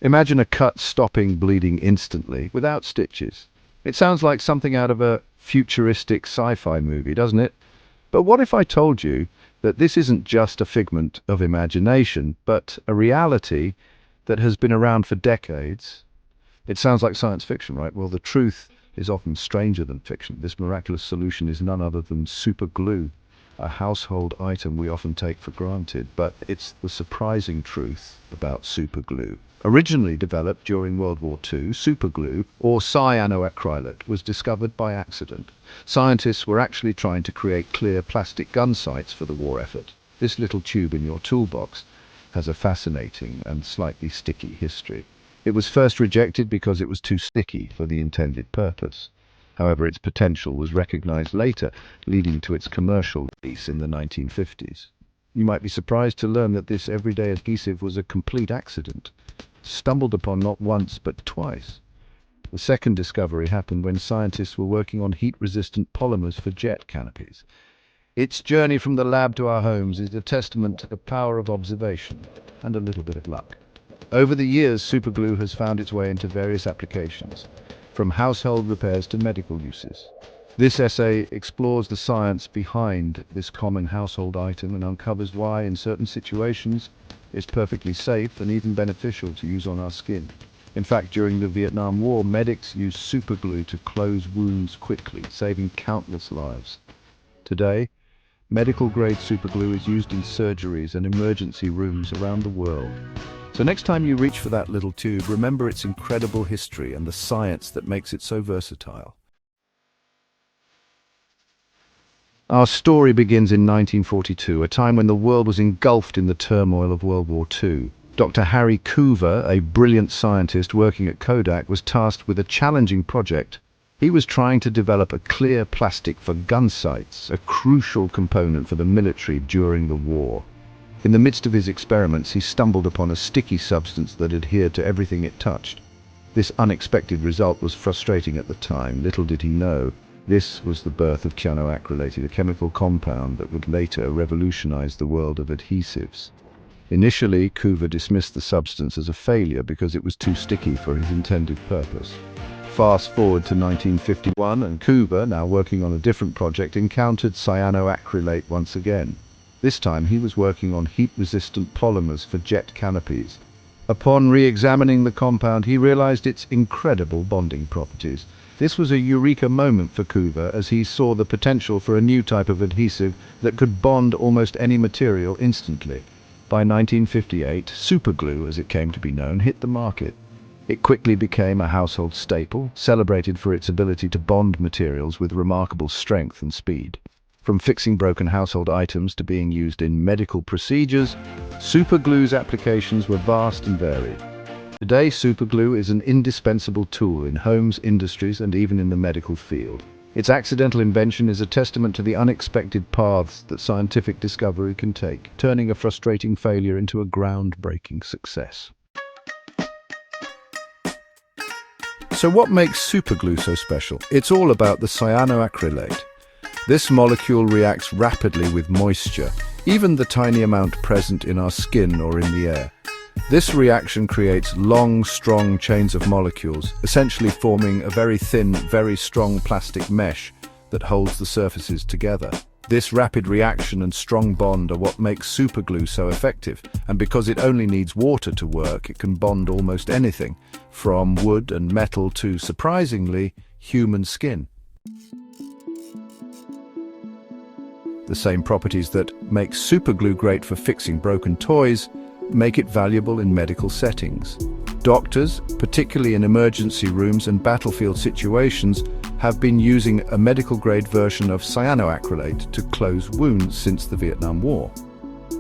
Imagine a cut stopping bleeding instantly, without stitches. It sounds like something out of a futuristic sci-fi movie, doesn't it? But what if I told you that this isn't just a figment of imagination, but a reality that has been around for decades? It sounds like science fiction, right? Well, the truth is often stranger than fiction. This miraculous solution is none other than superglue, a household item we often take for granted, but it's the surprising truth about superglue. Originally developed during World War II, superglue, or cyanoacrylate, was discovered by accident. Scientists were actually trying to create clear plastic gun sights for the war effort. This little tube in your toolbox has a fascinating and slightly sticky history. It was first rejected because it was too sticky for the intended purpose. However, its potential was recognized later, leading to its commercial release in the 1950s. You might be surprised to learn that this everyday adhesive was a complete accident, stumbled upon not once but twice. The second discovery happened when scientists were working on heat-resistant polymers for jet canopies. Its journey from the lab to our homes is a testament to the power of observation and a little bit of luck. Over the years, superglue has found its way into various applications, from household repairs to medical uses. This essay explores the science behind this common household item and uncovers why, in certain situations, it's perfectly safe and even beneficial to use on our skin. In fact, during the Vietnam War, medics used superglue to close wounds quickly, saving countless lives. Today, medical-grade superglue is used in surgeries and emergency rooms around the world. So next time you reach for that little tube, remember its incredible history and the science that makes it so versatile. Our story begins in 1942, a time when the world was engulfed in the turmoil of World War II. Dr. Harry Coover, a brilliant scientist working at Kodak, was tasked with a challenging project. He was trying to develop a clear plastic for gun sights, a crucial component for the military during the war. In the midst of his experiments, he stumbled upon a sticky substance that adhered to everything it touched. This unexpected result was frustrating at the time. Little did he know, this was the birth of cyanoacrylate, a chemical compound that would later revolutionize the world of adhesives. Initially, Coover dismissed the substance as a failure because it was too sticky for his intended purpose. Fast forward to 1951, and Coover, now working on a different project, encountered cyanoacrylate once again. This time he was working on heat-resistant polymers for jet canopies. Upon re-examining the compound, he realized its incredible bonding properties. This was a eureka moment for Coover, as he saw the potential for a new type of adhesive that could bond almost any material instantly. By 1958, superglue, as it came to be known, hit the market. It quickly became a household staple, celebrated for its ability to bond materials with remarkable strength and speed. From fixing broken household items to being used in medical procedures, superglue's applications were vast and varied. Today, superglue is an indispensable tool in homes, industries, and even in the medical field. Its accidental invention is a testament to the unexpected paths that scientific discovery can take, turning a frustrating failure into a groundbreaking success. So what makes superglue so special? It's all about the cyanoacrylate. This molecule reacts rapidly with moisture, even the tiny amount present in our skin or in the air. This reaction creates long, strong chains of molecules, essentially forming a very thin, very strong plastic mesh that holds the surfaces together. This rapid reaction and strong bond are what makes superglue so effective, and because it only needs water to work, it can bond almost anything, from wood and metal to, surprisingly, human skin. The same properties that make superglue great for fixing broken toys make it valuable in medical settings. Doctors, particularly in emergency rooms and battlefield situations, have been using a medical-grade version of cyanoacrylate to close wounds since the Vietnam War.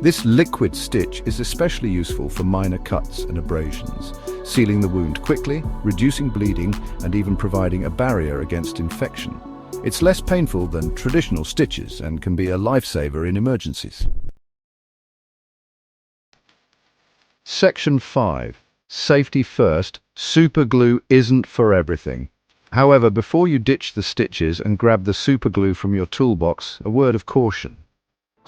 This liquid stitch is especially useful for minor cuts and abrasions, sealing the wound quickly, reducing bleeding, and even providing a barrier against infection. It's less painful than traditional stitches and can be a lifesaver in emergencies. Section 5. Safety first. Superglue isn't for everything. However, before you ditch the stitches and grab the superglue from your toolbox, a word of caution.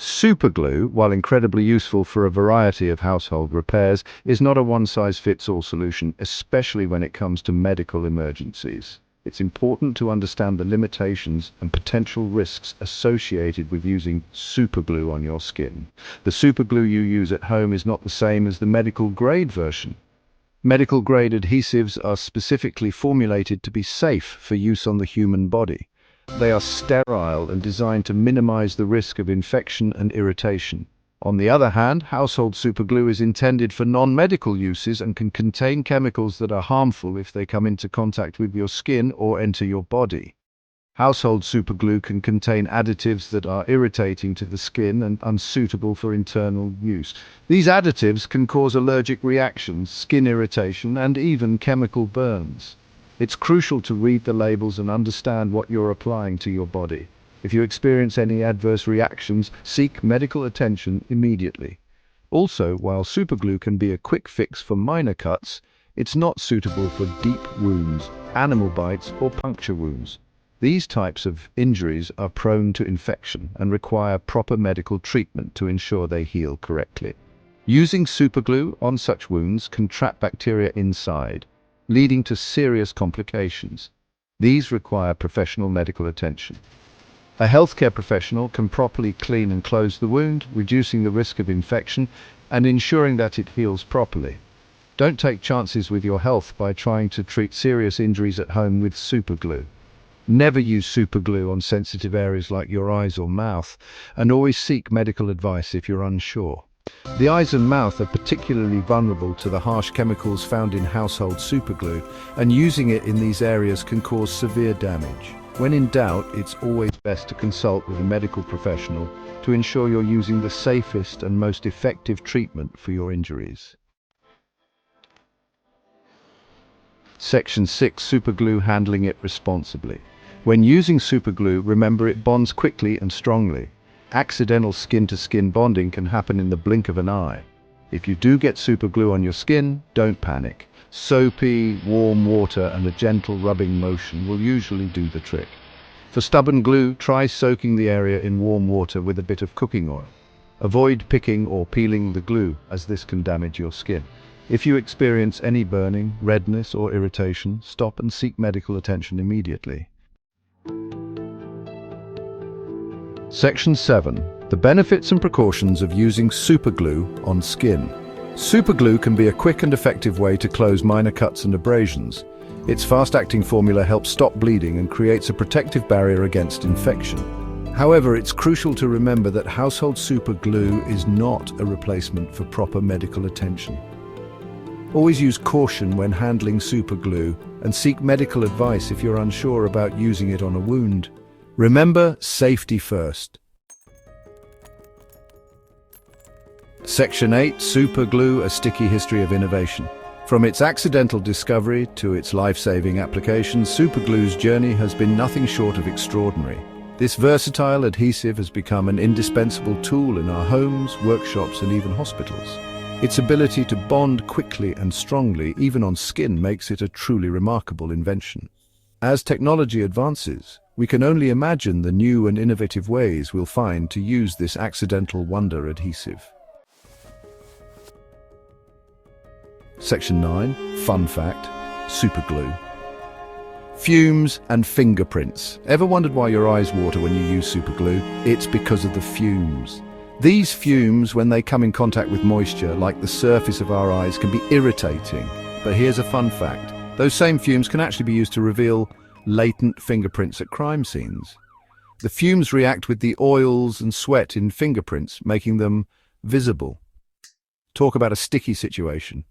Superglue, while incredibly useful for a variety of household repairs, is not a one-size-fits-all solution, especially when it comes to medical emergencies. It's important to understand the limitations and potential risks associated with using superglue on your skin. The superglue you use at home is not the same as the medical-grade version. Medical-grade adhesives are specifically formulated to be safe for use on the human body. They are sterile and designed to minimize the risk of infection and irritation. On the other hand, household superglue is intended for non-medical uses and can contain chemicals that are harmful if they come into contact with your skin or enter your body. Household superglue can contain additives that are irritating to the skin and unsuitable for internal use. These additives can cause allergic reactions, skin irritation, and even chemical burns. It's crucial to read the labels and understand what you're applying to your body. If you experience any adverse reactions, seek medical attention immediately. Also, while superglue can be a quick fix for minor cuts, it's not suitable for deep wounds, animal bites, or puncture wounds. These types of injuries are prone to infection and require proper medical treatment to ensure they heal correctly. Using superglue on such wounds can trap bacteria inside, leading to serious complications. These require professional medical attention. A healthcare professional can properly clean and close the wound, reducing the risk of infection and ensuring that it heals properly. Don't take chances with your health by trying to treat serious injuries at home with superglue. Never use superglue on sensitive areas like your eyes or mouth, and always seek medical advice if you're unsure. The eyes and mouth are particularly vulnerable to the harsh chemicals found in household superglue, and using it in these areas can cause severe damage. When in doubt, it's always best to consult with a medical professional to ensure you're using the safest and most effective treatment for your injuries. Section 6. Superglue, handling it responsibly. When using superglue, remember it bonds quickly and strongly. Accidental skin-to-skin bonding can happen in the blink of an eye. If you do get superglue on your skin, don't panic. Soapy, warm water and a gentle rubbing motion will usually do the trick. For stubborn glue, try soaking the area in warm water with a bit of cooking oil. Avoid picking or peeling the glue, as this can damage your skin. If you experience any burning, redness or irritation, stop and seek medical attention immediately. Section 7. The benefits and precautions of using superglue on skin. Superglue can be a quick and effective way to close minor cuts and abrasions. Its fast-acting formula helps stop bleeding and creates a protective barrier against infection. However, it's crucial to remember that household superglue is not a replacement for proper medical attention. Always use caution when handling superglue and seek medical advice if you're unsure about using it on a wound. Remember, safety first. Section 8. Superglue, a sticky history of innovation. From its accidental discovery to its life-saving application, superglue's journey has been nothing short of extraordinary. This versatile adhesive has become an indispensable tool in our homes, workshops, and even hospitals. Its ability to bond quickly and strongly, even on skin, makes it a truly remarkable invention. As technology advances, we can only imagine the new and innovative ways we'll find to use this accidental wonder adhesive. Section 9. Fun fact: superglue. Fumes and fingerprints. Ever wondered why your eyes water when you use superglue? It's because of the fumes. These fumes, when they come in contact with moisture, like the surface of our eyes, can be irritating. But here's a fun fact: those same fumes can actually be used to reveal latent fingerprints at crime scenes. The fumes react with the oils and sweat in fingerprints, making them visible. Talk about a sticky situation.